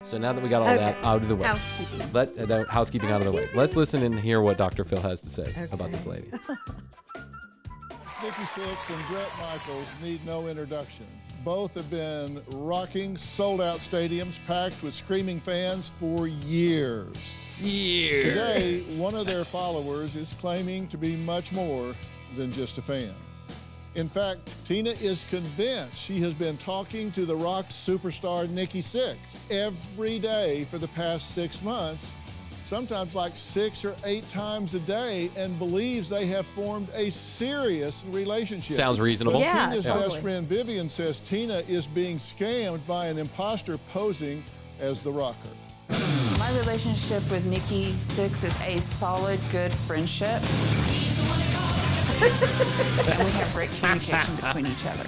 So now that we got all that out of the way, housekeeping. Housekeeping out of the way. Let's listen and hear what Dr. Phil has to say about this lady. Nikki Sixx and Bret Michaels need no introduction. Both have been rocking sold-out stadiums packed with screaming fans for years. Today, one of their followers is claiming to be much more than just a fan. In fact, Tina is convinced she has been talking to the rock superstar Nikki Sixx every day for the past 6 months, sometimes like 6 or 8 times a day, and believes they have formed a serious relationship. Sounds reasonable. Yeah, Tina's totally. best friend Vivian says Tina is being scammed by an imposter posing as the rocker. My relationship with Nikki Sixx is a solid, good friendship. And we have great communication between each other.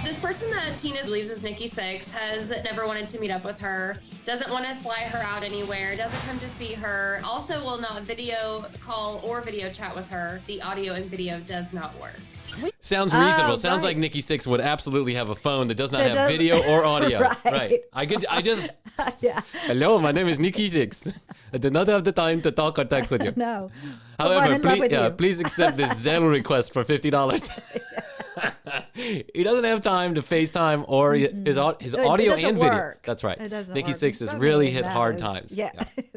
This person that Tina believes is Nikki Sixx has never wanted to meet up with her, doesn't want to fly her out anywhere, doesn't come to see her, also will not video call or video chat with her. The audio and video does not work. Sounds reasonable. Sounds right. like Nikki Sixx would absolutely have a phone that does not have video or audio. Right. I just. Yeah. Hello, my name is Nikki Sixx. I do not have the time to talk or text with you. No. However, I'm in love with you. please accept this Zelle request for $50. He doesn't have time to FaceTime or his audio and video. Work. That's right. It doesn't Nikki work. Sixx has That really really hit hard matters. times. Yeah.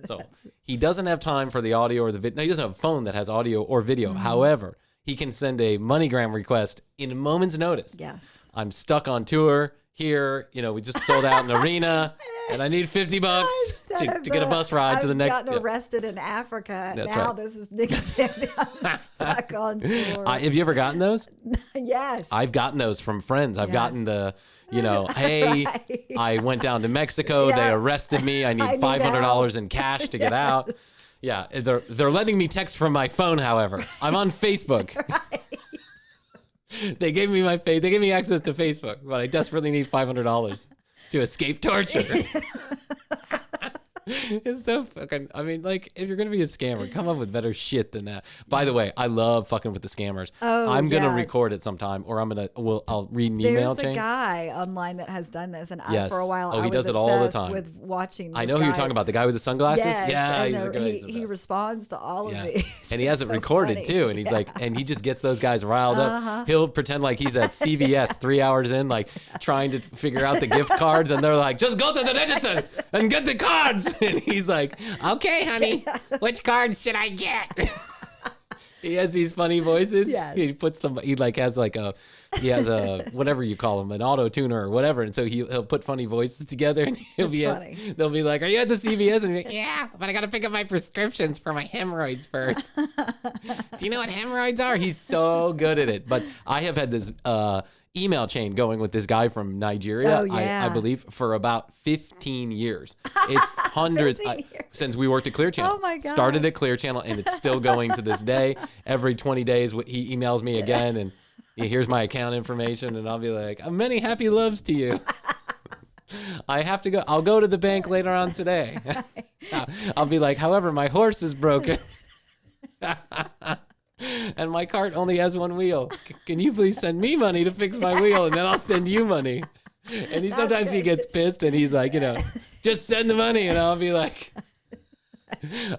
So he doesn't have time for the audio or the video. No, he doesn't have a phone that has audio or video. However, he can send a MoneyGram request in a moment's notice. Yes. I'm stuck on tour here. We just sold out an arena, and I need $50 to get a bus ride to the next. I've gotten arrested in Africa. That's now right. This is Nikki Sixx. I'm stuck on tour. Have you ever gotten those? Yes. I've gotten those from friends. I've Yes. gotten the, hey, Right. I went down to Mexico. They Yeah. arrested me. I need I need $500 help. in cash to get out. Yeah, they're letting me text from my phone. However, I'm on Facebook. They gave me They gave me access to Facebook, but I desperately need $500 to escape torture. It's so fucking. I mean, if you're gonna be a scammer, come up with better shit than that. By the way, I love fucking with the scammers. Oh, I'm gonna yeah. record it sometime, or I'll read an email There's a chain. guy online that has done this, and Yes. for a while Oh, he I was does it all the obsessed time. with watching this I know who you're talking about, the guy with the sunglasses. Yes, Yeah, and he's a guy. He's the he best. responds to all of these. And he has it It's so recorded funny. too. And he's Yeah. and he just gets those guys riled up. He'll pretend like he's at CVS 3 hours in, trying to figure out the gift cards. And they're like, just go to the register and get the cards. And he's like, okay, honey, which cards should I get? He has these funny voices. Yes. He puts them, he has a, whatever you call him, an auto tuner or whatever. And so he'll put funny voices together and they'll be like, are you at the CVS? And he'll be like, yeah, but I got to pick up my prescriptions for my hemorrhoids first. Do you know what hemorrhoids are? He's so good at it. But I have had this email chain going with this guy from Nigeria, Oh, yeah. I believe, for about 15 years. It's hundreds 15 years. since we worked at Clear Channel. Oh, my God. Started at Clear Channel, and it's still going to this day. Every 20 days, he emails me again, and here's my account information, and I'll be like, many happy loves to you. I have to go. I'll go to the bank later on today. I'll be like, however, my horse is broken. And my cart only has one wheel. Can you please send me money to fix my wheel, and then I'll send you money? And sometimes he gets pissed, and he's like, just send the money, and I'll be like,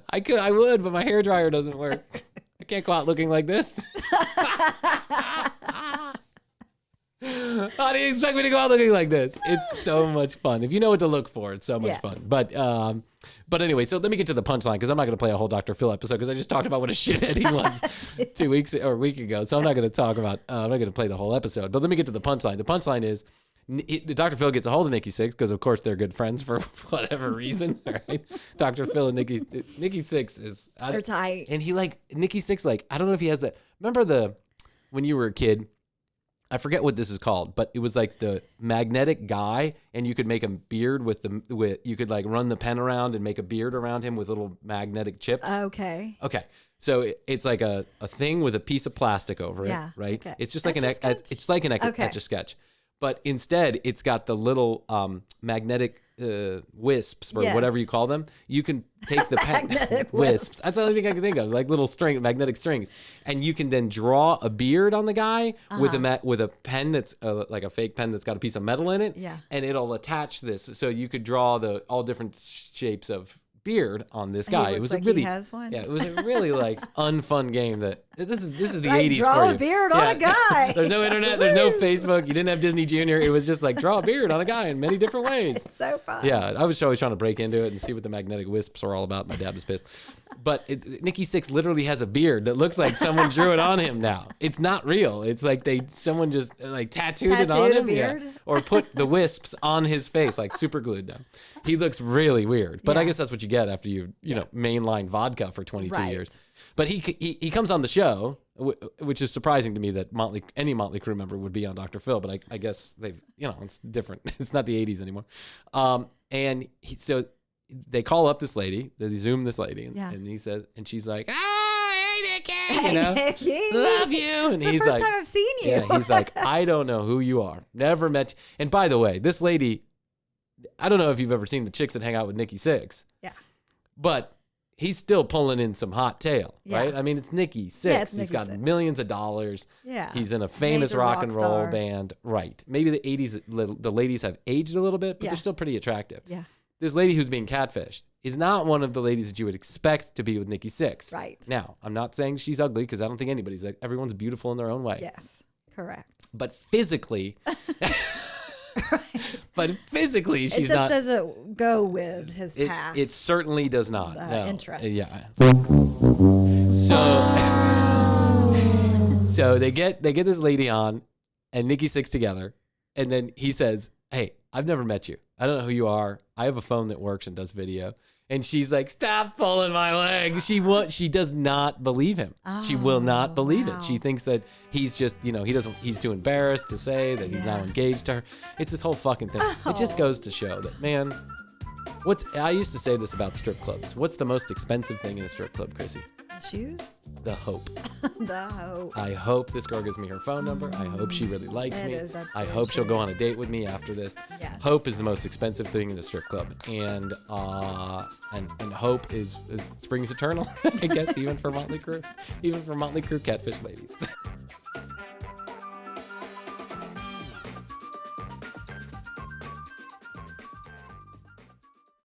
I would, but my hairdryer doesn't work. I can't go out looking like this. How do you expect me to go out looking like this? It's so much fun. If you know what to look for, it's so much fun. But anyway, so let me get to the punchline, because I'm not going to play a whole Dr. Phil episode, because I just talked about what a shithead he was 2 weeks or a week ago. So I'm not going to talk about, I'm not going to play the whole episode. But let me get to the punchline. The punchline is, Dr. Phil gets a hold of Nikki Sixx, because of course they're good friends for whatever reason, right? Dr. Phil and Nikki Sixx is, They're tight. and Nikki Sixx, I don't know if he has that. Remember when you were a kid? I forget what this is called, but it was like the magnetic guy, and you could make a beard you could run the pen around and make a beard around him with little magnetic chips. Okay. Okay. So it's like a thing with a piece of plastic over it, Yeah, right? okay. It's just like Etch-a-sketch? it's like an Okay. Etch-a-Sketch. But instead, it's got the little magnetic wisps or Yes. whatever you call them. You can take the Magnetic wisps. That's the only thing I can think of, like little magnetic strings, and you can then draw a beard on the guy with a pen that's like a fake pen that's got a piece of metal in it. Yeah. And it'll attach this, so you could draw all different shapes of beard on this guy. He It was looks a like really he has one. Yeah, it was a really like unfun game. That this is the Right, 80s draw for a you. beard on a guy. There's no internet. There's no Facebook. You didn't have Disney Junior. It was just like draw a beard on a guy in many different ways. It's so fun. Yeah, I was always trying to break into it and see what the magnetic wisps are all about. My dad was pissed. But Nikki Sixx literally has a beard that looks like someone drew it on him now. It's not real. It's like someone just like tattooed it on Tattooed a him. beard? Yeah. Or put the wisps on his face, like super glued them. He looks really weird. But I Yeah. guess that's what you get after you know, mainline vodka for 22 Right. years. But he comes on the show, which is surprising to me that any Motley Crue member would be on Dr. Phil, but I guess they've, it's different. It's not the 80s anymore. And so they call up this lady, they Zoom this lady, and he says, and she's like, hey, Nikki, Hey, Nikki. love you. And It's he's the first like, time I've seen you. yeah, he's like, I don't know who you are. Never met you. And by the way, this lady, I don't know if you've ever seen the chicks that hang out with Nikki Sixx. Yeah. But he's still pulling in some hot tail, Yeah. right? I mean, it's Nikki Sixx. Yeah, it's He's Nikki got Sixx. millions of dollars. Yeah. He's in a famous Major rock and roll star. band. Right. Maybe the 80s, the ladies have aged a little bit, but Yeah. they're still pretty attractive. Yeah. This lady who's being catfished is not one of the ladies that you would expect to be with Nikki Sixx. Right. Now, I'm not saying she's ugly because I don't think anybody's like, everyone's beautiful in their own way. Yes. Correct. But physically, It she's just not. doesn't go with his past. It certainly does not. No. interests. Yeah. So they get this lady on and Nikki Sixx together, and then he says, "Hey, I've never met you. I don't know who you are. I have a phone that works and does video." And she's like, "Stop pulling my leg." She does not believe him. She will not believe wow. it. She thinks that he's just, he's too embarrassed to say that he's now Yeah. engaged to her. It's this whole fucking thing. It just goes to show that, man, I used to say this about strip clubs. What's the most expensive thing in a strip club, Chrissy? Shoes? The hope. The hope. I hope this girl gives me her phone number. I hope she really likes It me. is, that's I very hope she'll true. go on a date with me after this. Yes. Hope is the most expensive thing in the strip club, and hope is springs eternal. I guess even for Motley Crue catfish ladies.